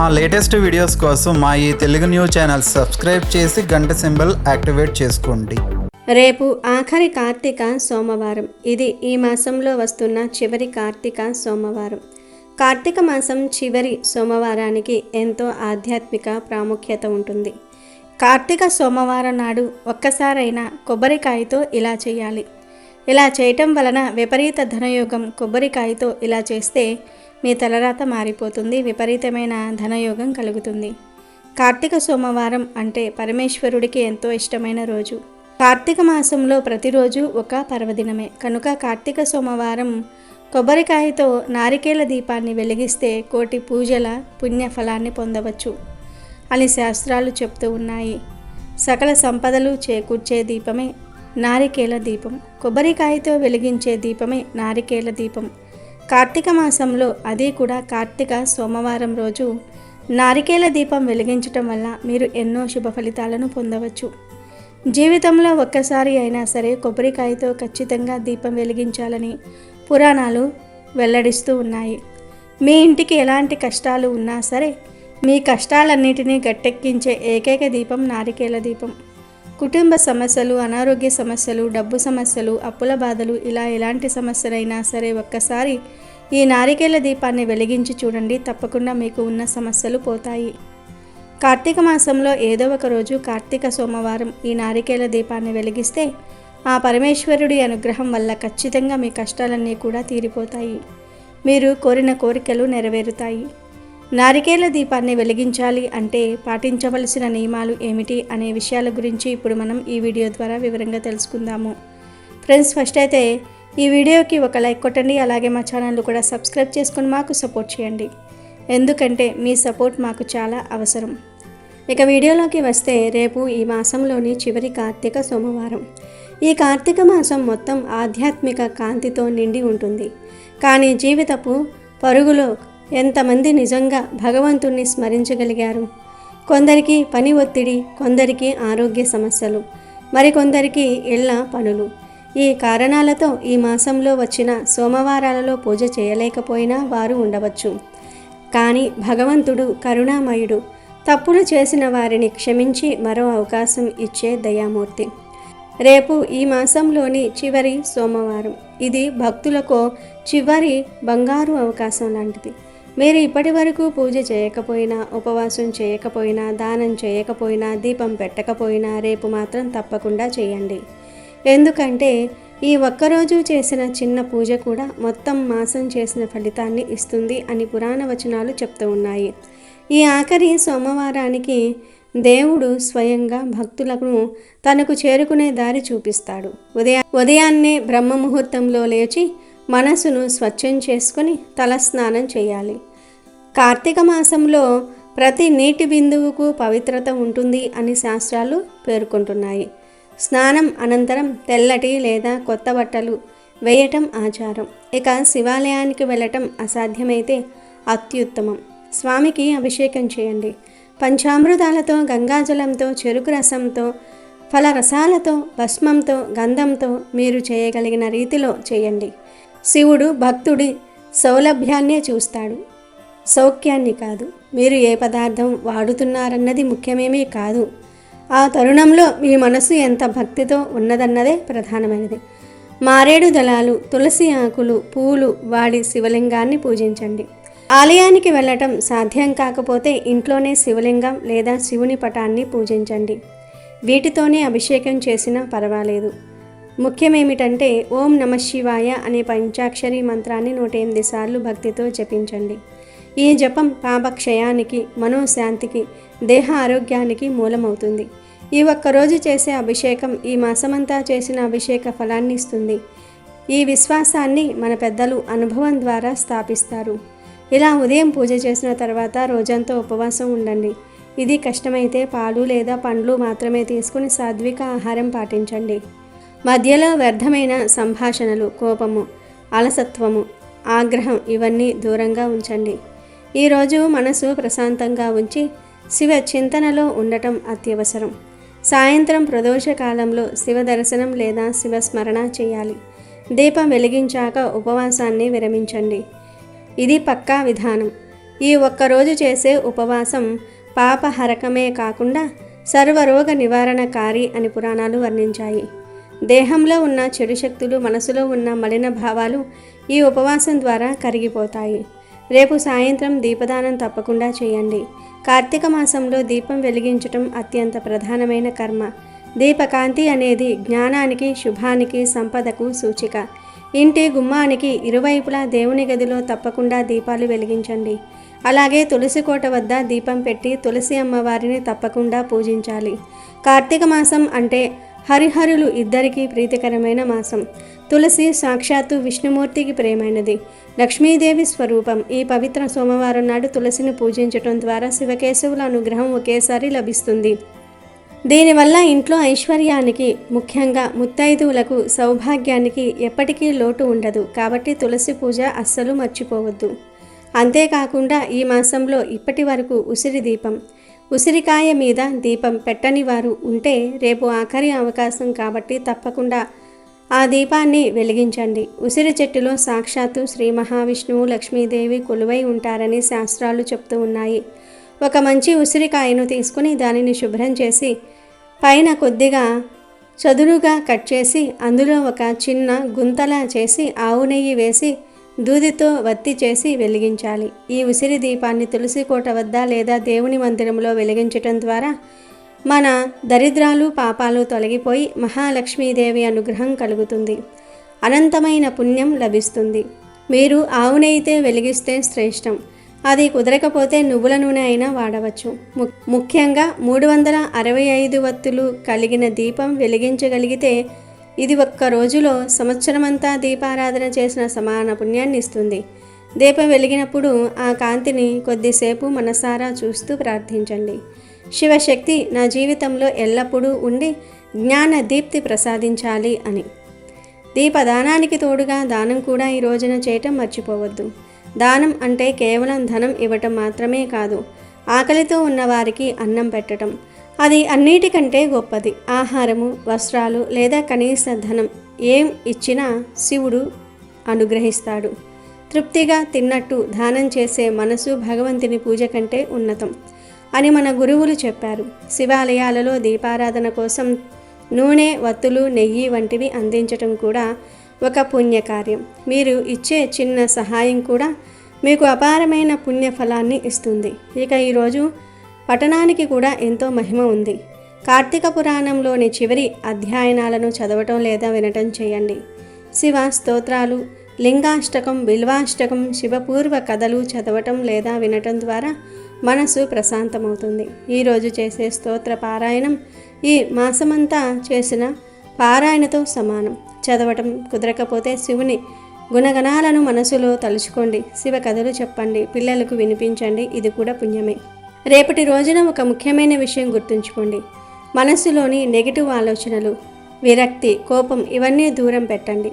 మా latest videos కోసం మా ఈ తెలుగు న్యూస్ ఛానల్ సబ్స్క్రైబ్ చేసి గంట సింబల్ యాక్టివేట్ చేసుకోండి. రేపు ఆఖరి కార్తీక సోమవారం. ఇది ఈ మాసంలో వస్తున్న చివరి కార్తీక సోమవారం. కార్తీక మాసం చివరి సోమవారానికి ఎంతో ఆధ్యాత్మిక ప్రాముఖ్యత ఉంటుంది. కార్తీక సోమవారం నాడు ఒక్కసారైనా కొబ్బరికాయతో ఇలా చేయాలి. ఇలా చేయటం వలన విపరీత ధనయోగం. కొబ్బరికాయతో ఇలా చేస్తే మీ తలరాత మారిపోతుంది, విపరీతమైన ధనయోగం కలుగుతుంది. కార్తీక సోమవారం అంటే పరమేశ్వరుడికి ఎంతో ఇష్టమైన రోజు. కార్తీక మాసంలో ప్రతిరోజు ఒక పర్వదినమే కనుక కార్తీక సోమవారం కొబ్బరికాయతో నారికేల దీపాన్ని వెలిగిస్తే కోటి పూజల పుణ్యఫలాన్ని పొందవచ్చు అని శాస్త్రాలు చెప్తూ ఉన్నాయి. సకల సంపదలు చేకూర్చే దీపమే నారికేల దీపం. కొబ్బరికాయతో వెలిగించే దీపమే నారికేల దీపం. కార్తీక మాసంలో అది కూడా కార్తీక సోమవారం రోజు నారికేల దీపం వెలిగించటం వల్ల మీరు ఎన్నో శుభ ఫలితాలను పొందవచ్చు. జీవితంలో ఒక్కసారి అయినా సరే కొబ్బరికాయతో ఖచ్చితంగా దీపం వెలిగించాలని పురాణాలు వెల్లడిస్తూ ఉన్నాయి. మీ ఇంటికి ఎలాంటి కష్టాలు ఉన్నా సరే మీ కష్టాలన్నిటినీ గట్టెక్కించే ఏకైక దీపం నారికేల దీపం. కుటుంబ సమస్యలు, అనారోగ్య సమస్యలు, డబ్బు సమస్యలు, అప్పుల బాధలు, ఇలా ఎలాంటి సమస్యలైనా సరే ఒక్కసారి ఈ నారికేల దీపాన్ని వెలిగించి చూడండి. తప్పకుండా మీకు ఉన్న సమస్యలు పోతాయి. కార్తీక మాసంలో ఏదో ఒక రోజు కార్తీక సోమవారం ఈ నారికేల దీపాన్ని వెలిగిస్తే ఆ పరమేశ్వరుడి అనుగ్రహం వల్ల ఖచ్చితంగా మీ కష్టాలన్నీ కూడా తీరిపోతాయి. మీరు కోరిన కోరికలు నెరవేరుతాయి. నారికేల దీపాన్ని వెలిగించాలి అంటే పాటించవలసిన నియమాలు ఏమిటి అనే విషయాల గురించి ఇప్పుడు మనం ఈ వీడియో ద్వారా వివరంగా తెలుసుకుందాము. ఫ్రెండ్స్, ఫస్ట్ అయితే ఈ వీడియోకి ఒక లైక్ కొట్టండి. అలాగే మా ఛానల్ కూడా సబ్స్క్రైబ్ చేసుకొని మాకు సపోర్ట్ చేయండి. ఎందుకంటే మీ సపోర్ట్ మాకు చాలా అవసరం. ఇక వీడియోలోకి వస్తే రేపు ఈ మాసంలోని చివరి కార్తీక సోమవారం. ఈ కార్తీక మాసం మొత్తం ఆధ్యాత్మిక కాంతితో నిండి ఉంటుంది. కానీ జీవితపు పరుగులో ఎంతమంది నిజంగా భగవంతుణ్ణి స్మరించగలిగారు? కొందరికి పని ఒత్తిడి, కొందరికి ఆరోగ్య సమస్యలు, మరికొందరికి ఇళ్ల పనులు. ఈ కారణాలతో ఈ మాసంలో వచ్చిన సోమవారాలలో పూజ చేయలేకపోయినా వారు ఉండవచ్చు. కానీ భగవంతుడు కరుణామయుడు. తప్పులు చేసిన వారిని క్షమించి మరో అవకాశం ఇచ్చే దయామూర్తి. రేపు ఈ మాసంలోని చివరి సోమవారం. ఇది భక్తులకు చివరి బంగారు అవకాశం లాంటిది. మీరు ఇప్పటి వరకు పూజ చేయకపోయినా, ఉపవాసం చేయకపోయినా, దానం చేయకపోయినా, దీపం పెట్టకపోయినా రేపు మాత్రం తప్పకుండా చేయండి. ఎందుకంటే ఈ ఒక్కరోజు చేసిన చిన్న పూజ కూడా మొత్తం మాసం చేసిన ఫలితాన్ని ఇస్తుంది అని పురాణ వచనాలు చెప్తూ ఉన్నాయి. ఈ ఆఖరి సోమవారానికి దేవుడు స్వయంగా భక్తులకు తనకు చేరుకునే దారి చూపిస్తాడు. ఉదయాన్నే బ్రహ్మ ముహూర్తంలో లేచి మనసును స్వచ్ఛం చేసుకుని తలస్నానం చేయాలి. కార్తీక మాసంలో ప్రతి నీటి బిందువుకు పవిత్రత ఉంటుంది అని శాస్త్రాలు పేర్కొంటున్నాయి. స్నానం అనంతరం తెల్లటి లేదా కొత్త బట్టలు వేయటం ఆచారం. ఇక శివాలయానికి వెళ్ళటం అసాధ్యమైతే అత్యుత్తమం. స్వామికి అభిషేకం చేయండి. పంచామృతాలతో, గంగాజలంతో, చెరుకు రసంతో, ఫలరసాలతో, భస్మంతో, గంధంతో మీరు చేయగలిగిన రీతిలో చేయండి. శివుడు భక్తుడి సౌలభ్యాన్నే చూస్తాడు, సౌఖ్యాన్ని కాదు. మీరు ఏ పదార్థం వాడుతున్నారన్నది ముఖ్యమేమీ కాదు. ఆ తరుణంలో మీ మనసు ఎంత భక్తితో ఉన్నదన్నదే ప్రధానమైనది. మారేడు దళాలు, తులసి ఆకులు, పూలు వాడి శివలింగాన్ని పూజించండి. ఆలయానికి వెళ్ళటం సాధ్యం కాకపోతే ఇంట్లోనే శివలింగం లేదా శివుని పటాన్ని పూజించండి. వీటితోనే అభిషేకం చేసినా పర్వాలేదు. ముఖ్యమేమిటంటే ఓం నమః శివాయ అనే పంచాక్షరి మంత్రాన్ని 108 సార్లు భక్తితో జపించండి. ఈ జపం పాపక్షయానికి, మనోశాంతికి, దేహ ఆరోగ్యానికి మూలమవుతుంది. ఈ ఒక్కరోజు చేసే అభిషేకం ఈ మాసమంతా చేసిన అభిషేక ఫలాన్ని ఇస్తుంది. ఈ విశ్వాసాన్ని మన పెద్దలు అనుభవం ద్వారా స్థాపిస్తారు. ఇలా ఉదయం పూజ చేసిన తర్వాత రోజంతా ఉపవాసం ఉండండి. ఇది కష్టమైతే పాలు లేదా పండ్లు మాత్రమే తీసుకుని సాత్విక ఆహారం పాటించండి. మధ్యలో వ్యర్థమైన సంభాషణలు, కోపము, అలసత్వము, ఆగ్రహం ఇవన్నీ దూరంగా ఉంచండి. ఈరోజు మనసు ప్రశాంతంగా ఉంచి శివ చింతనలో ఉండటం అత్యవసరం. సాయంత్రం ప్రదోష కాలంలో శివ దర్శనం లేదా శివస్మరణ చేయాలి. దీపం వెలిగించాక ఉపవాసాన్ని విరమించండి. ఇది పక్కా విధానం. ఈ ఒక్కరోజు చేసే ఉపవాసం పాపహరకమే కాకుండా సర్వరోగ నివారణకారి అని పురాణాలు వర్ణించాయి. దేహంలో ఉన్న చెడు శక్తులు, మనసులో ఉన్న మలిన భావాలు ఈ ఉపవాసం ద్వారా కరిగిపోతాయి. రేపు సాయంత్రం దీపదానం తప్పకుండా చేయండి. కార్తీక మాసంలో దీపం వెలిగించటం అత్యంత ప్రధానమైన కర్మ. దీపకాంతి అనేది జ్ఞానానికి, శుభానికి, సంపదకు సూచిక. ఇంటి గుమ్మానికి ఇరువైపులా దేవుని గదిలో తప్పకుండా దీపాలు వెలిగించండి. అలాగే తులసి కోట వద్ద దీపం పెట్టి తులసి అమ్మవారిని తప్పకుండా పూజించాలి. కార్తీక మాసం అంటే హరిహరులు ఇద్దరికీ ప్రీతికరమైన మాసం. తులసి సాక్షాత్తు విష్ణుమూర్తికి ప్రేమైనది, లక్ష్మీదేవి స్వరూపం. ఈ పవిత్ర సోమవారం నాడు తులసిని పూజించటం ద్వారా శివకేశవుల అనుగ్రహం ఒకేసారి లభిస్తుంది. దీనివల్ల ఇంట్లో ఐశ్వర్యానికి, ముఖ్యంగా ముత్తైదువులకు సౌభాగ్యానికి ఎప్పటికీ లోటు ఉండదు. కాబట్టి తులసి పూజ అస్సలు మర్చిపోవద్దు. అంతేకాకుండా ఈ మాసంలో ఇప్పటి వరకు ఉసిరి దీపం, ఉసిరికాయ మీద దీపం పెట్టని వారు ఉంటే రేపు ఆఖరి అవకాశం కాబట్టి తప్పకుండా ఆ దీపాన్ని వెలిగించండి. ఉసిరి చెట్టులో సాక్షాత్తు శ్రీ మహావిష్ణువు, లక్ష్మీదేవి కొలువై ఉంటారని శాస్త్రాలు చెప్తూ ఉన్నాయి. ఒక మంచి ఉసిరికాయను తీసుకుని దానిని శుభ్రం చేసి పైన కొద్దిగా చదునుగా కట్ చేసి అందులో ఒక చిన్న గుంతలా చేసి ఆవు నెయ్యి వేసి దూదితో వత్తి చేసి వెలిగించాలి. ఈ ఉసిరి దీపాన్ని తులసి కోట వద్ద లేదా దేవుని మందిరంలో వెలిగించటం ద్వారా మన దరిద్రాలు, పాపాలు తొలగిపోయి మహాలక్ష్మీదేవి అనుగ్రహం కలుగుతుంది. అనంతమైన పుణ్యం లభిస్తుంది. మీరు ఆవు నెయ్యితే వెలిగిస్తే శ్రేష్టం. అది కుదరకపోతే నువ్వుల నూనె అయినా వాడవచ్చు. ముఖ్యంగా 365 వత్తులు కలిగిన దీపం వెలిగించగలిగితే ఇది ఒక్క రోజులో సంవత్సరమంతా దీపారాధన చేసిన సమాన పుణ్యాన్ని ఇస్తుంది. దీపం వెలిగినప్పుడు ఆ కాంతిని కొద్దిసేపు మనసారా చూస్తూ ప్రార్థించండి. శివశక్తి నా జీవితంలో ఎల్లప్పుడూ ఉండి జ్ఞాన దీప్తి ప్రసాదించాలి అని. దీపదానానికి తోడుగా దానం కూడా ఈ రోజున చేయటం మర్చిపోవద్దు. దానం అంటే కేవలం ధనం ఇవ్వటం మాత్రమే కాదు, ఆకలితో ఉన్నవారికి అన్నం పెట్టడం. అది అన్నిటికంటే గొప్పది. ఆహారము, వస్త్రాలు లేదా కనీస ధనం ఏం ఇచ్చినా శివుడు అనుగ్రహిస్తాడు. తృప్తిగా తిన్నట్టు దానం చేసే మనసు భగవంతుని పూజ కంటే ఉన్నతం అని మన గురువులు చెప్పారు. శివాలయాలలో దీపారాధన కోసం నూనె, వత్తులు, నెయ్యి వంటివి అందించటం కూడా ఒక పుణ్యకార్యం. మీరు ఇచ్చే చిన్న సహాయం కూడా మీకు అపారమైన పుణ్యఫలాన్ని ఇస్తుంది. ఇక ఈరోజు పఠనానికి కూడా ఎంతో మహిమ ఉంది. కార్తీక పురాణంలోని చివరి అధ్యాయనాలను చదవటం లేదా వినటం చేయండి. శివ స్తోత్రాలు, లింగాష్టకం, బిల్వాష్టకం, శివపూర్వ కథలు చదవటం లేదా వినటం ద్వారా మనసు ప్రశాంతమవుతుంది. ఈరోజు చేసే స్తోత్ర పారాయణం ఈ మాసమంతా చేసిన పారాయణతో సమానం. చదవటం కుదరకపోతే శివుని గుణగణాలను మనసులో తలుచుకోండి. శివ కథలు చెప్పండి, పిల్లలకు వినిపించండి. ఇది కూడా పుణ్యమే. రేపటి రోజున ఒక ముఖ్యమైన విషయం గుర్తుంచుకోండి. మనసులోని నెగిటివ్ ఆలోచనలు, విరక్తి, కోపం ఇవన్నీ దూరం పెట్టండి.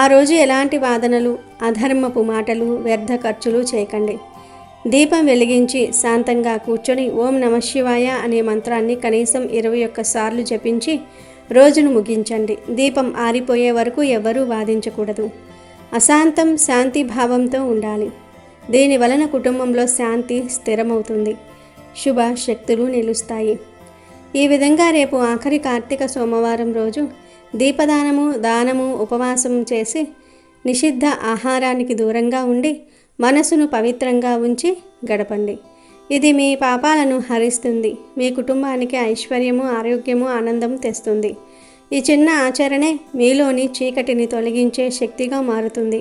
ఆ రోజు ఎలాంటి వాదనలు, అధర్మపు మాటలు, వ్యర్థ ఖర్చులు చేయకండి. దీపం వెలిగించి శాంతంగా కూర్చొని ఓం నమఃశివాయ అనే మంత్రాన్ని కనీసం 21 సార్లు జపించి రోజును ముగించండి. దీపం ఆరిపోయే వరకు ఎవరూ వాదించకూడదు. అశాంతం శాంతి భావంతో ఉండాలి. దీని వలన కుటుంబంలో శాంతి స్థిరమవుతుంది, శుభ శక్తులు నిలుస్తాయి. ఈ విధంగా రేపు ఆఖరి కార్తీక సోమవారం రోజు దీపదానము, దానము, ఉపవాసం చేసి నిషిద్ధ ఆహారానికి దూరంగా ఉండి మనసును పవిత్రంగా ఉంచి గడపండి. ఇది మీ పాపాలను హరిస్తుంది, మీ కుటుంబానికి ఐశ్వర్యము, ఆరోగ్యము, ఆనందం తెస్తుంది. ఈ చిన్న ఆచరణే మీలోని చీకటిని తొలగించే శక్తిగా మారుతుంది.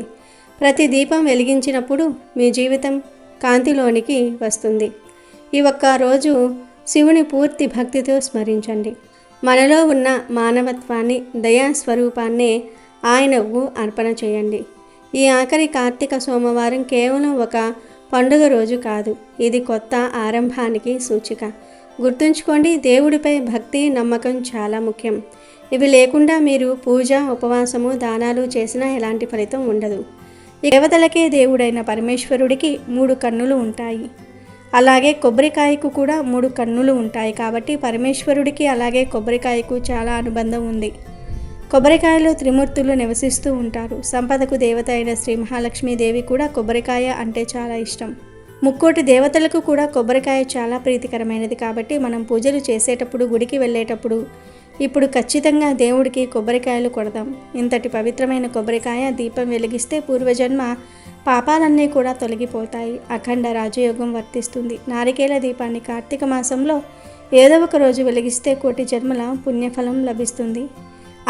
ప్రతి దీపం వెలిగించినప్పుడు మీ జీవితం కాంతిలోనికి వస్తుంది. ఈ ఒక్క రోజు శివుని పూర్తి భక్తితో స్మరించండి. మనలో ఉన్న మానవత్వాన్ని, దయా స్వరూపాన్నే ఆయనకు అర్పణ చేయండి. ఈ ఆఖరి కార్తీక సోమవారం కేవలం ఒక పండుగ రోజు కాదు, ఇది కొత్త ఆరంభానికి సూచిక. గుర్తుంచుకోండి, దేవుడిపై భక్తి, నమ్మకం చాలా ముఖ్యం. ఇవి లేకుండా మీరు పూజ, ఉపవాసము, దానాలు చేసినా ఎలాంటి ఫలితం ఉండదు. ఈ దేవతలకే దేవుడైన పరమేశ్వరుడికి 3 కన్నులు ఉంటాయి. అలాగే కొబ్బరికాయకు కూడా 3 కన్నులు ఉంటాయి. కాబట్టి పరమేశ్వరుడికి అలాగే కొబ్బరికాయకు చాలా అనుబంధం ఉంది. కొబ్బరికాయలో త్రిమూర్తులు నివసిస్తూ ఉంటారు. సంపదకు దేవత అయిన శ్రీ మహాలక్ష్మీదేవి కూడా కొబ్బరికాయ అంటే చాలా ఇష్టం. ముక్కోటి దేవతలకు కూడా కొబ్బరికాయ చాలా ప్రీతికరమైనది. కాబట్టి మనం పూజలు చేసేటప్పుడు, గుడికి వెళ్ళేటప్పుడు ఇప్పుడు ఖచ్చితంగా దేవుడికి కొబ్బరికాయలు కొడదాం. ఇంతటి పవిత్రమైన కొబ్బరికాయ దీపం వెలిగిస్తే పూర్వజన్మ పాపాలన్నీ కూడా తొలగిపోతాయి. అఖండ రాజయోగం వర్తిస్తుంది. నారికేల దీపాన్ని కార్తీక మాసంలో ఏదో ఒక రోజు వెలిగిస్తే కోటి జన్మల పుణ్యఫలం లభిస్తుంది.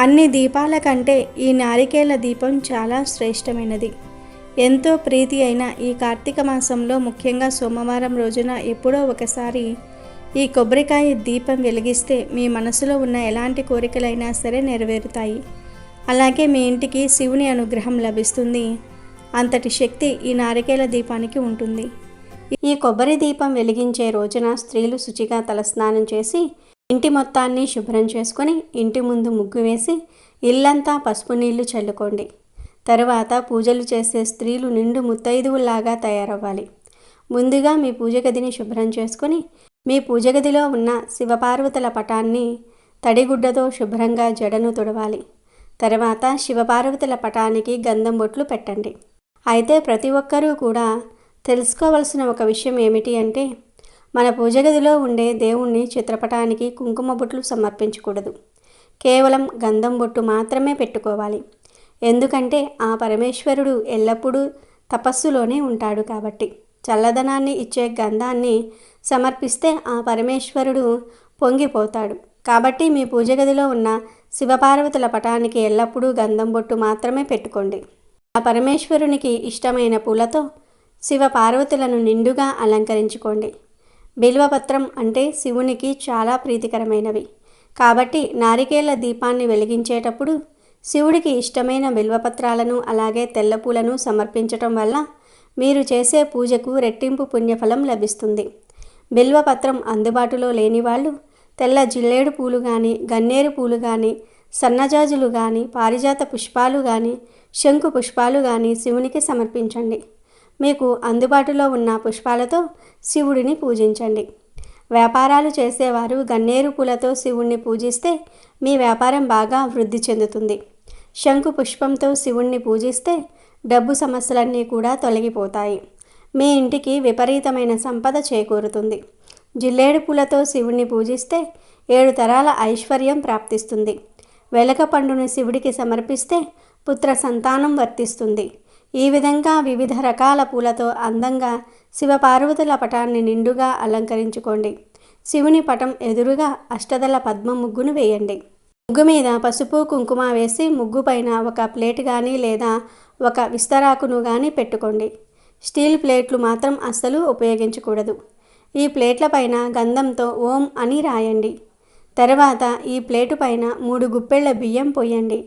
అన్ని దీపాల కంటే ఈ నారికేల దీపం చాలా శ్రేష్టమైనది. ఎంతో ప్రీతి అయిన ఈ కార్తీక మాసంలో ముఖ్యంగా సోమవారం రోజున ఎప్పుడో ఒకసారి ఈ కొబ్బరికాయ దీపం వెలిగిస్తే మీ మనసులో ఉన్న ఎలాంటి కోరికలైనా సరే నెరవేరుతాయి. అలాగే మీ ఇంటికి శివుని అనుగ్రహం లభిస్తుంది. అంతటి శక్తి ఈ నారికేల దీపానికి ఉంటుంది. ఈ కొబ్బరి దీపం వెలిగించే రోజున స్త్రీలు శుచిగా తలస్నానం చేసి ఇంటి మొత్తాన్ని శుభ్రం చేసుకొని ఇంటి ముందు ముగ్గు వేసి ఇల్లంతా పసుపు నీళ్లు చల్లుకోండి. తరువాత పూజలు చేసే స్త్రీలు నిండు ముత్తైదువులాగా తయారవ్వాలి. ముందుగా మీ పూజ గదిని శుభ్రం చేసుకొని మీ పూజ గదిలో ఉన్న శివపార్వతుల పటాన్ని తడిగుడ్డతో శుభ్రంగా జడను తుడవాలి. తర్వాత శివపార్వతుల పటానికి గంధం బొట్లు పెట్టండి. అయితే ప్రతి ఒక్కరూ కూడా తెలుసుకోవలసిన ఒక విషయం ఏమిటి అంటే, మన పూజ గదిలో ఉండే దేవుణ్ణి చిత్రపటానికి కుంకుమ బొట్లు సమర్పించకూడదు. కేవలం గంధం బొట్టు మాత్రమే పెట్టుకోవాలి. ఎందుకంటే ఆ పరమేశ్వరుడు ఎల్లప్పుడూ తపస్సులోనే ఉంటాడు కాబట్టి. చల్లదనాన్ని ఇచ్చే గంధాన్ని సమర్పిస్తే ఆ పరమేశ్వరుడు పొంగిపోతాడు. కాబట్టి మీ పూజ గదిలో ఉన్న శివపార్వతుల పటానికి ఎల్లప్పుడూ గంధం బొట్టు మాత్రమే పెట్టుకోండి. ఆ పరమేశ్వరునికి ఇష్టమైన పూలతో శివపార్వతులను నిండుగా అలంకరించుకోండి. బిల్వపత్రం అంటే శివునికి చాలా ప్రీతికరమైనవి. కాబట్టి నారికేల దీపాన్ని వెలిగించేటప్పుడు శివుడికి ఇష్టమైన బిల్వపత్రాలను అలాగే తెల్ల పూలను సమర్పించటం వల్ల మీరు చేసే పూజకు రెట్టింపు పుణ్యఫలం లభిస్తుంది. బిల్వపత్రం అందుబాటులో లేని వాళ్ళు తెల్ల జిల్లేడు పూలు కానీ, గన్నేరు పూలు కానీ, సన్నజాజులు కానీ, పారిజాత పుష్పాలు కానీ, శంకు పుష్పాలు కానీ శివునికి సమర్పించండి. మీకు అందుబాటులో ఉన్న పుష్పాలతో శివుడిని పూజించండి. వ్యాపారాలు చేసేవారు గన్నేరు పూలతో శివుణ్ణి పూజిస్తే మీ వ్యాపారం బాగా వృద్ధి చెందుతుంది. శంకు పుష్పంతో శివుణ్ణి పూజిస్తే డబ్బు సమస్యలన్నీ కూడా తొలగిపోతాయి. మీ ఇంటికి విపరీతమైన సంపద చేకూరుతుంది. జిల్లేడు పూలతో శివుణ్ణి పూజిస్తే 7 తరాల ఐశ్వర్యం ప్రాప్తిస్తుంది. వెలక పండును శివుడికి సమర్పిస్తే పుత్ర సంతానం వర్తిస్తుంది. ఈ విధంగా వివిధ రకాల పూలతో అందంగా శివపార్వతుల పటాన్ని నిండుగా అలంకరించుకోండి. శివుని పటం ఎదురుగా అష్టదళ పద్మ ముగ్గును వేయండి. ముగ్గు మీద పసుపు కుంకుమ వేసి ముగ్గు పైన ఒక ప్లేట్ కానీ లేదా ఒక విస్తరాకును కానీ పెట్టుకోండి. స్టీల్ ప్లేట్లు మాత్రం అస్సలు ఉపయోగించకూడదు. ఈ ప్లేట్ల పైన గంధంతో ఓం అని రాయండి. తర్వాత ఈ ప్లేటు పైన 3 గుప్పెళ్ల బియ్యం పోయండి.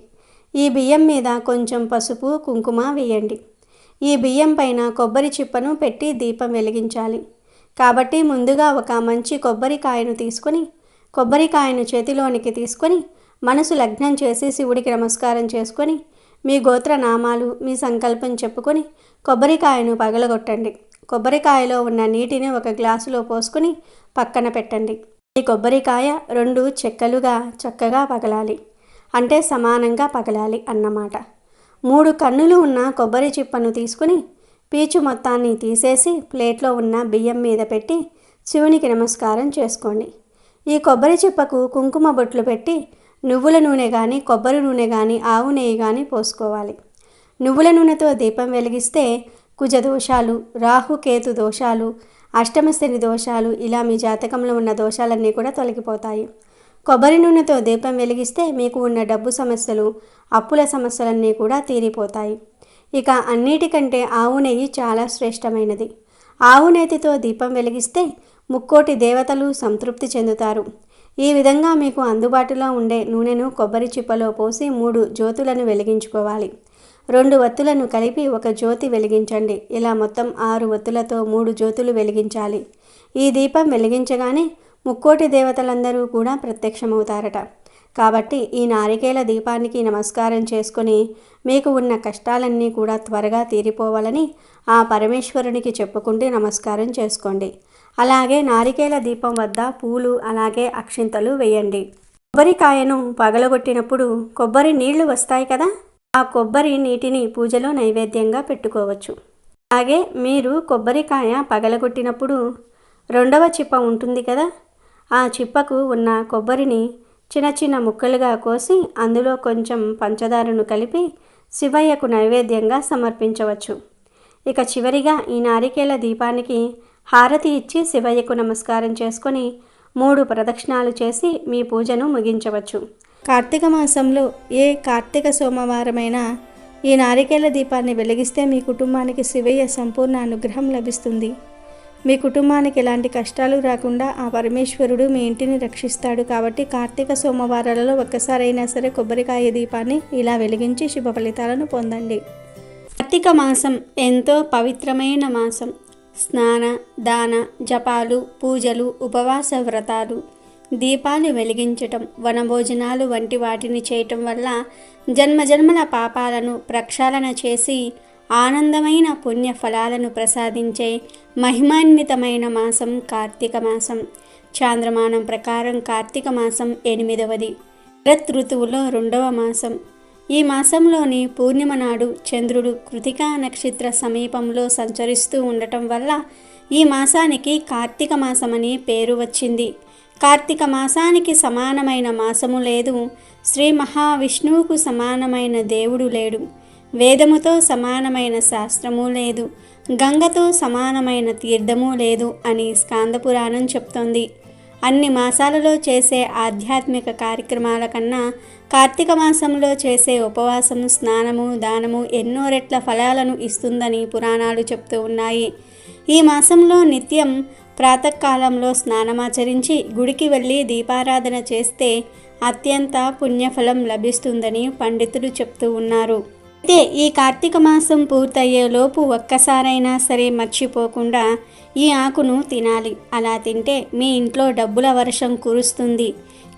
ఈ బియ్యం మీద కొంచెం పసుపు కుంకుమ వేయండి. ఈ బియ్యం పైన కొబ్బరి చిప్పను పెట్టి దీపం వెలిగించాలి. కాబట్టి ముందుగా ఒక మంచి కొబ్బరికాయను తీసుకొని కొబ్బరికాయను చేతిలోనికి తీసుకొని మనసు లగ్నం చేసి శివుడికి నమస్కారం చేసుకొని మీ గోత్ర నామాలు మీ సంకల్పం చెప్పుకొని కొబ్బరికాయను పగలగొట్టండి. కొబ్బరికాయలో ఉన్న నీటిని ఒక గ్లాసులో పోసుకొని పక్కన పెట్టండి. ఈ కొబ్బరికాయ 2 చెక్కలుగా చక్కగా పగలాలి. అంటే సమానంగా పగలాలి అన్నమాట. 3 కన్నులు ఉన్న కొబ్బరి చిప్పను తీసుకుని పీచు మొత్తాన్ని తీసేసి ప్లేట్లో ఉన్న బియ్యం మీద పెట్టి శివునికి నమస్కారం చేసుకోండి. ఈ కొబ్బరి చిప్పకు కుంకుమ బొట్లు పెట్టి నువ్వుల నూనె కానీ, కొబ్బరి నూనె కానీ, ఆవు నెయ్యి కానీ పోసుకోవాలి. నువ్వుల నూనెతో దీపం వెలిగిస్తే కుజ దోషాలు, రాహుకేతు దోషాలు, అష్టమ శని దోషాలు, ఇలా మీ జాతకంలో ఉన్న దోషాలన్నీ కూడా తొలగిపోతాయి. కొబ్బరి నూనెతో దీపం వెలిగిస్తే మీకు ఉన్న డబ్బు సమస్యలు, అప్పుల సమస్యలన్నీ కూడా తీరిపోతాయి. ఇక అన్నిటికంటే ఆవు నెయ్యి చాలా శ్రేష్టమైనది. ఆవు నేతితో దీపం వెలిగిస్తే ముక్కోటి దేవతలు సంతృప్తి చెందుతారు. ఈ విధంగా మీకు అందుబాటులో ఉండే నూనెను కొబ్బరి చిప్పలో పోసి 3 జ్యోతులను వెలిగించుకోవాలి. 2 వత్తులను కలిపి ఒక జ్యోతి వెలిగించండి. ఇలా మొత్తం 6 వత్తులతో 3 జ్యోతులు వెలిగించాలి. ఈ దీపం వెలిగించగానే ముక్కోటి దేవతలందరూ కూడా ప్రత్యక్షమవుతారట. కాబట్టి ఈ నారికేల దీపానికి నమస్కారం చేసుకొని మీకు ఉన్న కష్టాలన్నీ కూడా త్వరగా తీరిపోవాలని ఆ పరమేశ్వరునికి చెప్పుకుంటూ నమస్కారం చేసుకోండి. అలాగే నారికేల దీపం వద్ద పూలు అలాగే అక్షింతలు వేయండి. కొబ్బరికాయను పగలగొట్టినప్పుడు కొబ్బరి నీళ్లు వస్తాయి కదా, ఆ కొబ్బరి నీటిని పూజలో నైవేద్యంగా పెట్టుకోవచ్చు. అలాగే మీరు కొబ్బరికాయ పగలగొట్టినప్పుడు రెండవ చిప్ప ఉంటుంది కదా, ఆ చిప్పకు ఉన్న కొబ్బరిని చిన్న చిన్న ముక్కలుగా కోసి అందులో కొంచెం పంచదారను కలిపి శివయ్యకు నైవేద్యంగా సమర్పించవచ్చు. ఇక చివరిగా ఈ నారికేల దీపానికి హారతి ఇచ్చి శివయ్యకు నమస్కారం చేసుకొని 3 ప్రదక్షిణాలు చేసి మీ పూజను ముగించవచ్చు. కార్తీక మాసంలో ఏ కార్తీక సోమవారమైనా ఈ నారికేల దీపాన్ని వెలిగిస్తే మీ కుటుంబానికి శివయ్య సంపూర్ణ అనుగ్రహం లభిస్తుంది. మీ కుటుంబానికి ఎలాంటి కష్టాలు రాకుండా ఆ పరమేశ్వరుడు మీ ఇంటిని రక్షిస్తాడు. కాబట్టి కార్తీక సోమవారాలలో ఒక్కసారైనా సరే కొబ్బరికాయ దీపాన్ని ఇలా వెలిగించి శుభ ఫలితాలను పొందండి. కార్తీక మాసం ఎంతో పవిత్రమైన మాసం. స్నాన, దాన, జపాలు, పూజలు, ఉపవాస వ్రతాలు, దీపాలు వెలిగించటం, వనభోజనాలు వంటి వాటిని చేయటం వల్ల జన్మజన్మల పాపాలను ప్రక్షాళన చేసి ఆనందమైన పుణ్య ఫలాలను ప్రసాదించే మహిమాన్వితమైన మాసం కార్తీక మాసం. చాంద్రమానం ప్రకారం కార్తీక మాసం 8వది, శరత్ ఋతువులో 2వ మాసం. ఈ మాసంలోని పూర్ణిమ నాడు చంద్రుడు కృతికా నక్షత్ర సమీపంలో సంచరిస్తూ ఉండటం వల్ల ఈ మాసానికి కార్తీక మాసమని పేరు వచ్చింది. కార్తీక మాసానికి సమానమైన మాసము లేదు. శ్రీ మహావిష్ణువుకు సమానమైన దేవుడు లేడు. వేదముతో సమానమైన శాస్త్రము లేదు. గంగతో సమానమైన తీర్థము లేదు అని స్కాంద పురాణం చెప్తోంది. అన్ని మాసాలలో చేసే ఆధ్యాత్మిక కార్యక్రమాల కన్నా కార్తీక మాసంలో చేసే ఉపవాసం, స్నానము, దానము ఎన్నో రెట్ల ఫలాలను ఇస్తుందని పురాణాలు చెప్తూ ఉన్నాయి. ఈ మాసంలో నిత్యం ప్రాతకాలంలో స్నానమాచరించి గుడికి వెళ్ళి దీపారాధన చేస్తే అత్యంత పుణ్యఫలం లభిస్తుందని పండితులు చెప్తూ ఉన్నారు. అయితే ఈ కార్తీక మాసం పూర్తయ్యేలోపు ఒక్కసారైనా సరే మర్చిపోకుండా ఈ ఆకును తినాలి. అలా తింటే మీ ఇంట్లో డబ్బుల వర్షం కురుస్తుంది.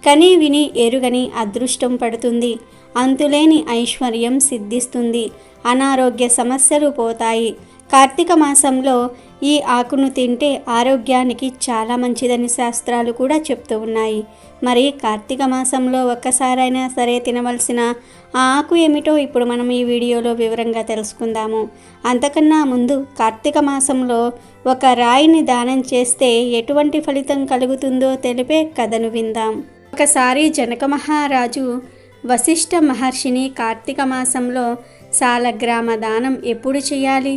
కని విని ఎరుగని అదృష్టం పడుతుంది. అంతులేని ఐశ్వర్యం సిద్ధిస్తుంది. అనారోగ్య సమస్యలు పోతాయి. కార్తీక మాసంలో ఈ ఆకును తింటే ఆరోగ్యానికి చాలా మంచిదని శాస్త్రాలు కూడా చెప్తూ ఉన్నాయి. మరి కార్తీక మాసంలో ఒక్కసారైనా సరే తినవలసిన ఆ ఆకు ఏమిటో ఇప్పుడు మనం ఈ వీడియోలో వివరంగా తెలుసుకుందాము. అంతకన్నా ముందు కార్తీక మాసంలో ఒక రాయిని దానం చేస్తే ఎటువంటి ఫలితం కలుగుతుందో తెలిపే కథను విందాం. ఒకసారి జనక మహారాజు వశిష్ఠ మహర్షిని కార్తీక మాసంలో సాలగ్రామ దానం ఎప్పుడు చేయాలి,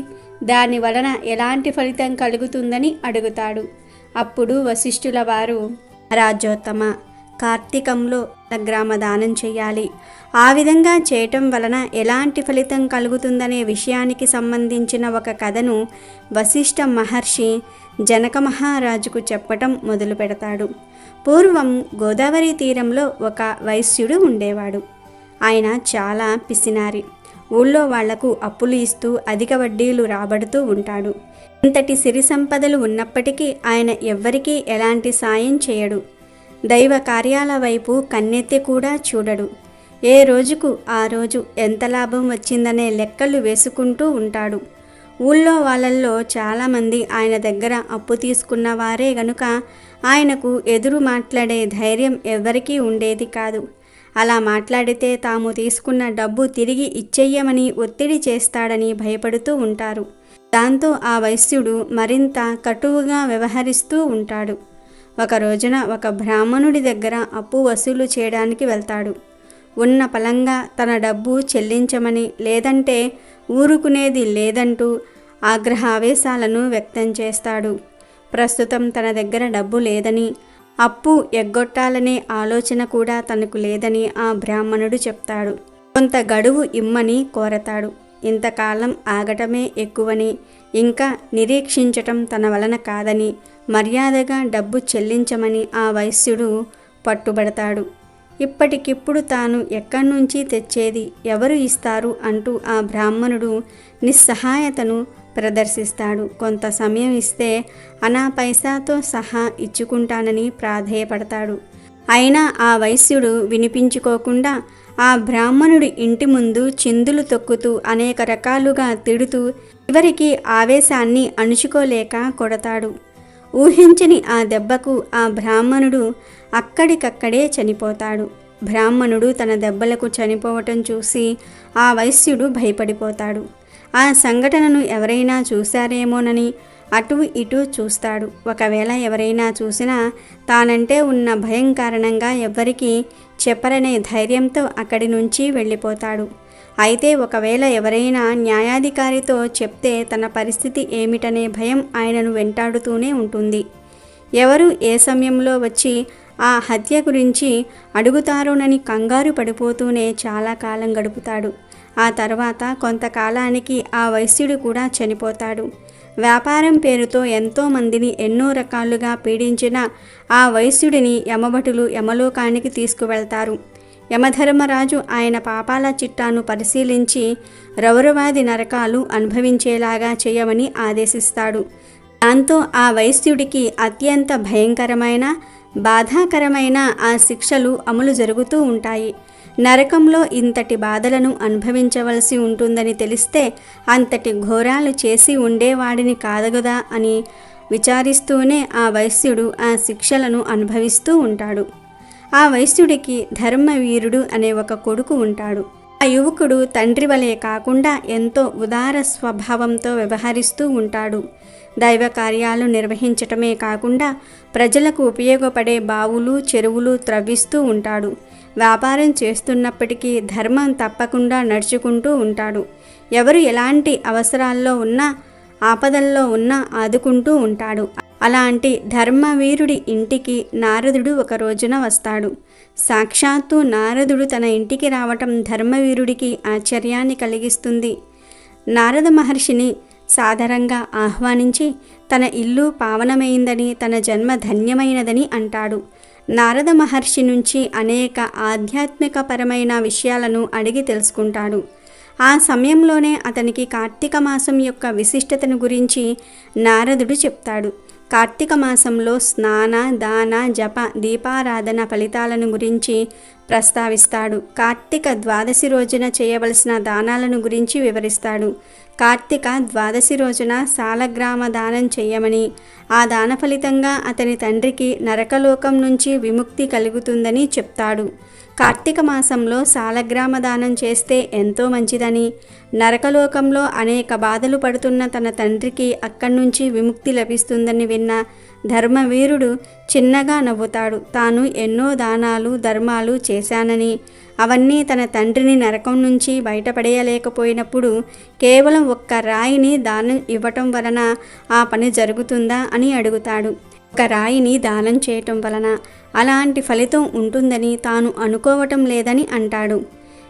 దాని వలన ఎలాంటి ఫలితం కలుగుతుందని అడుగుతాడు. అప్పుడు వశిష్ఠుల వారు, రాజోత్తమ, కార్తీకంలో సాలగ్రామ దానం చేయాలి. ఆ విధంగా చేయటం వలన ఎలాంటి ఫలితం కలుగుతుందనే విషయానికి సంబంధించిన ఒక కథను వశిష్ఠ మహర్షి జనక మహారాజుకు చెప్పటం మొదలు పెడతాడు. పూర్వం గోదావరి తీరంలో ఒక వైశ్యుడు ఉండేవాడు. ఆయన చాలా పిసినారి. ఊళ్ళో వాళ్లకు అప్పులు ఇస్తూ అధిక వడ్డీలు రాబడుతూ ఉంటాడు. ఇంతటి సిరి సంపదలు ఉన్నప్పటికీ ఆయన ఎవ్వరికీ ఎలాంటి సాయం చేయడు. దైవ కార్యాల వైపు కన్నెత్తి కూడా చూడడు. ఏ రోజుకు ఆ రోజు ఎంత లాభం వచ్చిందనే లెక్కలు వేసుకుంటూ ఉంటాడు. ఊళ్ళో వాళ్ళల్లో చాలామంది ఆయన దగ్గర అప్పు తీసుకున్న వారే గనుక ఆయనకు ఎదురు మాట్లాడే ధైర్యం ఎవ్వరికీ ఉండేది కాదు. అలా మాట్లాడితే తాము తీసుకున్న డబ్బు తిరిగి ఇచ్చేయమని ఒత్తిడి చేస్తాడని భయపడుతూ ఉంటారు. దాంతో ఆ వైశ్యుడు మరింత కటువుగా వ్యవహరిస్తూ ఉంటాడు. ఒక రోజున ఒక బ్రాహ్మణుడి దగ్గర అప్పు వసూలు చేయడానికి వెళ్తాడు. ఉన్న పలంగా తన డబ్బు చెల్లించమని, లేదంటే ఊరుకునేది లేదంటూ ఆగ్రహావేశాలను వ్యక్తం చేస్తాడు. ప్రస్తుతం తన దగ్గర డబ్బు లేదని, అప్పు ఎగ్గొట్టాలనే ఆలోచన కూడా తనకు లేదని ఆ బ్రాహ్మణుడు చెప్తాడు. కొంత గడువు ఇమ్మని కోరతాడు. ఇంతకాలం ఆగటమే ఎక్కువని, ఇంకా నిరీక్షించటం తన వలన కాదని, మర్యాదగా డబ్బు చెల్లించమని ఆ వైశ్యుడు పట్టుబడతాడు. ఇప్పటికిప్పుడు తాను ఎక్కడి నుంచి తెచ్చేది, ఎవరు ఇస్తారు అంటూ ఆ బ్రాహ్మణుడు నిస్సహాయతను ప్రదర్శిస్తాడు. కొంత సమయం ఇస్తే అనా పైసాతో సహా ఇచ్చుకుంటానని ప్రాధేయపడతాడు. అయినా ఆ వైశ్యుడు వినిపించుకోకుండా ఆ బ్రాహ్మణుడి ఇంటి ముందు చిందులు తొక్కుతూ అనేక రకాలుగా తిడుతూ చివరికి ఆవేశాన్ని అణుచుకోలేక కొడతాడు. ఊహించని ఆ దెబ్బకు ఆ బ్రాహ్మణుడు అక్కడికక్కడే చనిపోతాడు. బ్రాహ్మణుడు తన దెబ్బలకు చనిపోవటం చూసి ఆ వైశ్యుడు భయపడిపోతాడు. ఆ సంఘటనను ఎవరైనా చూశారేమోనని అటు ఇటు చూస్తాడు. ఒకవేళ ఎవరైనా చూసినా తానంటే ఉన్న భయం కారణంగా ఎవ్వరికీ చెప్పరనే ధైర్యంతో అక్కడి నుంచి వెళ్ళిపోతాడు. అయితే ఒకవేళ ఎవరైనా న్యాయాధికారితో చెప్తే తన పరిస్థితి ఏమిటనే భయం ఆయనను వెంటాడుతూనే ఉంటుంది. ఎవరు ఏ సమయంలో వచ్చి ఆ హత్య గురించి అడుగుతారోనని కంగారు పడిపోతూనే చాలా కాలం గడుపుతాడు. ఆ తర్వాత కొంతకాలానికి ఆ వైశ్యుడు కూడా చనిపోతాడు. వ్యాపారం పేరుతో ఎంతోమందిని ఎన్నో రకాలుగా పీడించిన ఆ వైశ్యుడిని యమభటులు యమలోకానికి తీసుకువెళ్తారు. యమధర్మరాజు ఆయన పాపాల చిట్టాను పరిశీలించి రౌరవాది నరకాలు అనుభవించేలాగా చేయమని ఆదేశిస్తాడు. దాంతో ఆ వైశ్యుడికి అత్యంత భయంకరమైన బాధాకరమైన ఆ శిక్షలు అమలు జరుగుతూ ఉంటాయి. నరకంలో ఇంతటి బాధలను అనుభవించవలసి ఉంటుందని తెలిస్తే అంతటి ఘోరాలు చేసి ఉండేవాడిని కాదగదా అని విచారిస్తూనే ఆ వైశ్యుడు ఆ శిక్షలను అనుభవిస్తూ ఉంటాడు. ఆ వైశ్యుడికి ధర్మవీరుడు అనే ఒక కొడుకు ఉంటాడు. ఆ యువకుడు తండ్రి వలె కాకుండా ఎంతో ఉదార స్వభావంతో వ్యవహరిస్తూ ఉంటాడు. దైవ కార్యాలు నిర్వహించటమే కాకుండా ప్రజలకు ఉపయోగపడే బావులు చెరువులు త్రవ్విస్తూ ఉంటాడు. వ్యాపారం చేస్తున్నప్పటికీ ధర్మం తప్పకుండా నడుచుకుంటూ ఉంటాడు. ఎవరు ఎలాంటి అవసరాల్లో ఉన్నా ఆపదల్లో ఉన్నా ఆదుకుంటూ ఉంటాడు. అలాంటి ధర్మవీరుడి ఇంటికి నారదుడు ఒక రోజున వస్తాడు. సాక్షాత్తు నారదుడు తన ఇంటికి రావటం ధర్మవీరుడికి ఆశ్చర్యాన్ని కలిగిస్తుంది. నారద మహర్షిని సాదరంగా ఆహ్వానించి తన ఇల్లు పావనమైందని తన జన్మ ధన్యమైనదని అంటాడు. నారద మహర్షి నుంచి అనేక ఆధ్యాత్మికపరమైన విషయాలను అడిగి తెలుసుకుంటాడు. ఆ సమయంలోనే అతనికి కార్తీక మాసం యొక్క విశిష్టతను గురించి నారదుడు చెప్తాడు. కార్తీక మాసంలో స్నాన దాన జప దీపారాధన ఫలితాలను గురించి ప్రస్తావిస్తాడు. కార్తీక ద్వాదశి రోజున చేయవలసిన దానాలను గురించి వివరిస్తాడు. కార్తీక ద్వాదశి రోజున సాలగ్రామ దానం చేయమని, ఆ దాన ఫలితంగా అతని తండ్రికి నరకలోకం నుంచి విముక్తి కలుగుతుందని చెప్తాడు. కార్తీక మాసంలో సాలగ్రామ దానం చేస్తే ఎంతో మంచిదని, నరకలోకంలో అనేక బాధలు పడుతున్న తన తండ్రికి అక్కడి నుంచి విముక్తి లభిస్తుందని విన్న ధర్మవీరుడు చిన్నగా నవ్వుతాడు. తాను ఎన్నో దానాలు ధర్మాలు చేశానని, అవన్నీ తన తండ్రిని నరకం నుంచి బయటపడేయలేకపోయినప్పుడు కేవలం ఒక్క రాయిని దానం ఇవ్వటం వలన ఆ పని జరుగుతుందా అని అడుగుతాడు. ఒక రాయిని దానం చేయటం వలన అలాంటి ఫలితం ఉంటుందని తాను అనుకోవటం లేదని అంటాడు.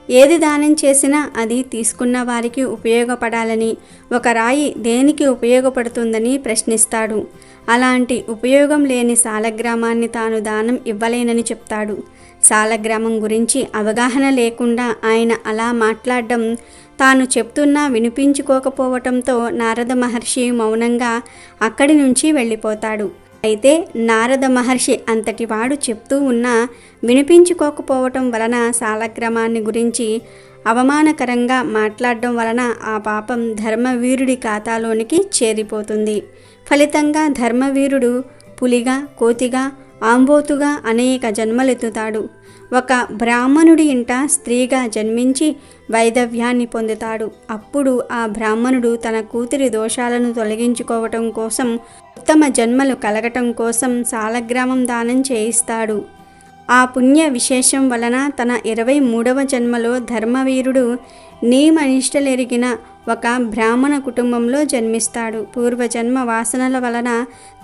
ఏది దానం చేసినా అది తీసుకున్న వారికి ఉపయోగపడాలని, ఒక రాయి దేనికి ఉపయోగపడుతుందని ప్రశ్నిస్తాడు. అలాంటి ఉపయోగం లేని సాలగ్రామాన్ని తాను దానం ఇవ్వలేనని చెప్తాడు. సాలగ్రామం గురించి అవగాహన లేకుండా ఆయన అలా మాట్లాడడం తాను చెప్తున్నా వినిపించుకోకపోవటంతో నారద మహర్షి మౌనంగా అక్కడి నుంచి వెళ్ళిపోతాడు. అయితే నారద మహర్షి అంతటి వాడు చెప్తూ ఉన్నా వినిపించుకోకపోవటం వలన సాలగ్రామాన్ని గురించి అవమానకరంగా మాట్లాడడం వలన ఆ పాపం ధర్మవీరుడి ఖాతాలోనికి చేరిపోతుంది. ఫలితంగా ధర్మవీరుడు పులిగా, కోతిగా, ఆంబోతుగా అనేక జన్మలెత్తుతాడు. ఒక బ్రాహ్మణుడి ఇంట స్త్రీగా జన్మించి వైదవ్యాన్ని పొందుతాడు. అప్పుడు ఆ బ్రాహ్మణుడు తన కూతురి దోషాలను తొలగించుకోవటం కోసం, ఉత్తమ జన్మలు కలగటం కోసం సాలగ్రామం దానం చేయిస్తాడు. ఆ పుణ్య విశేషం వలన తన 23వ జన్మలో ధర్మవీరుడు నియమనిష్టలెరిగిన ఒక బ్రాహ్మణ కుటుంబంలో జన్మిస్తాడు. పూర్వజన్మ వాసనల వలన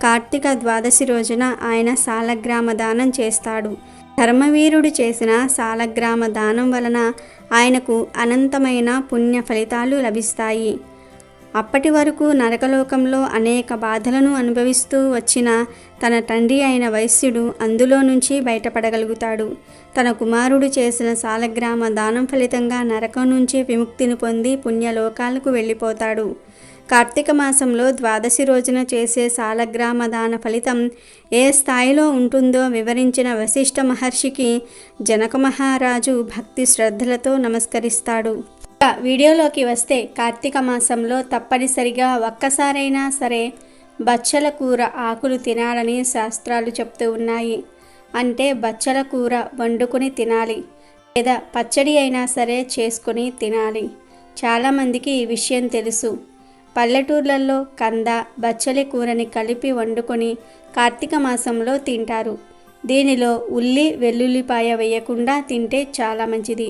కార్తీక ద్వాదశి రోజున ఆయన సాలగ్రామ దానం చేస్తాడు. ధర్మవీరుడు చేసిన సాలగ్రామ దానం వలన ఆయనకు అనంతమైన పుణ్య ఫలితాలు లభిస్తాయి. అప్పటి వరకు నరకలోకంలో అనేక బాధలను అనుభవిస్తూ వచ్చిన తన తండ్రి అయిన వైశ్యుడు అందులో నుంచి బయటపడగలుగుతాడు. తన కుమారుడు చేసిన సాలగ్రామ దానం ఫలితంగా నరకం నుంచి విముక్తిని పొంది పుణ్యలోకాలకు వెళ్ళిపోతాడు. కార్తీక మాసంలో ద్వాదశి రోజున చేసే సాలగ్రామ దాన ఫలితం ఏ స్థాయిలో ఉంటుందో వివరించిన వశిష్ఠ మహర్షికి జనక మహారాజు భక్తి శ్రద్ధలతో నమస్కరిస్తాడు. వీడియోలోకి వస్తే కార్తీక మాసంలో తప్పనిసరిగా ఒక్కసారైనా సరే బచ్చల కూర ఆకులు తినాలని శాస్త్రాలు చెప్తూ ఉన్నాయి. అంటే బచ్చల కూర వండుకొని తినాలి, లేదా పచ్చడి అయినా సరే చేసుకుని తినాలి. చాలామందికి ఈ విషయం తెలుసు. పల్లెటూర్లలో కంద, బచ్చలి కూరని కలిపి వండుకొని కార్తీక మాసంలో తింటారు. దీనిలో ఉల్లి, వెల్లుల్లిపాయ వేయకుండా తింటే చాలా మంచిది.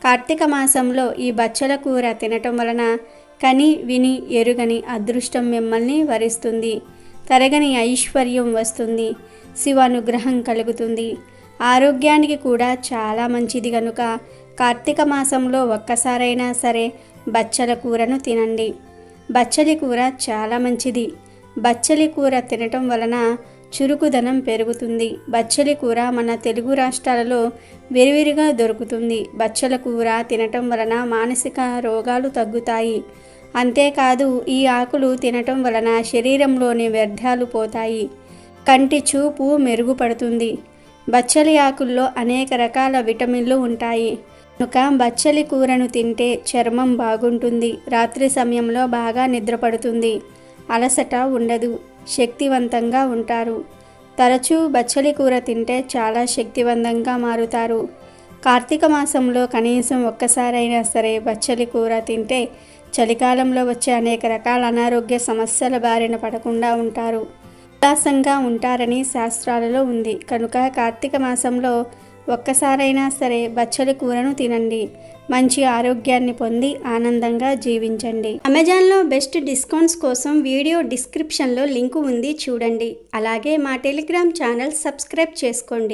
కార్తీక మాసంలో ఈ బచ్చల కూర తినటం వలన కని విని ఎరుగని అదృష్టం మిమ్మల్ని వరిస్తుంది. తరగని ఐశ్వర్యం వస్తుంది. శివానుగ్రహం కలుగుతుంది. ఆరోగ్యానికి కూడా చాలా మంచిది కనుక కార్తీక మాసంలో ఒక్కసారైనా సరే బచ్చల కూరను తినండి. బచ్చలి కూర చాలా మంచిది. బచ్చలి కూర తినటం వలన చురుకుదనం పెరుగుతుంది. బచ్చలి కూర మన తెలుగు రాష్ట్రాలలో విరివిరిగా దొరుకుతుంది. బచ్చల కూర తినటం వలన మానసిక రోగాలు తగ్గుతాయి. అంతేకాదు ఈ ఆకులు తినటం వలన శరీరంలోని వ్యర్థాలు పోతాయి. కంటి చూపు మెరుగుపడుతుంది. బచ్చలి ఆకుల్లో అనేక రకాల విటమిన్లు ఉంటాయి కనుక బచ్చలి కూరను తింటే చర్మం బాగుంటుంది. రాత్రి సమయంలో బాగా నిద్రపడుతుంది. అలసట ఉండదు. శక్తివంతంగా ఉంటారు. తరచూ బచ్చలి కూర తింటే చాలా శక్తివంతంగా మారుతారు. కార్తీక మాసంలో కనీసం ఒక్కసారైనా సరే బచ్చలి కూర తింటే చలికాలంలో వచ్చే అనేక రకాల అనారోగ్య సమస్యల బారిన పడకుండా ఉంటారు. ఉల్లాసంగా ఉంటారని శాస్త్రాలలో ఉంది. కనుక కార్తీక మాసంలో ఒక్కసారైనా సరే బచ్చలి కూరను తినండి. మంచి ఆరోగ్యాన్ని పొంది ఆనందంగా జీవించండి. అమెజాన్లో బెస్ట్ డిస్కౌంట్స్ కోసం వీడియో డిస్క్రిప్షన్లో లింకు ఉంది, చూడండి. అలాగే మా టెలిగ్రామ్ ఛానల్ సబ్స్క్రైబ్ చేసుకోండి.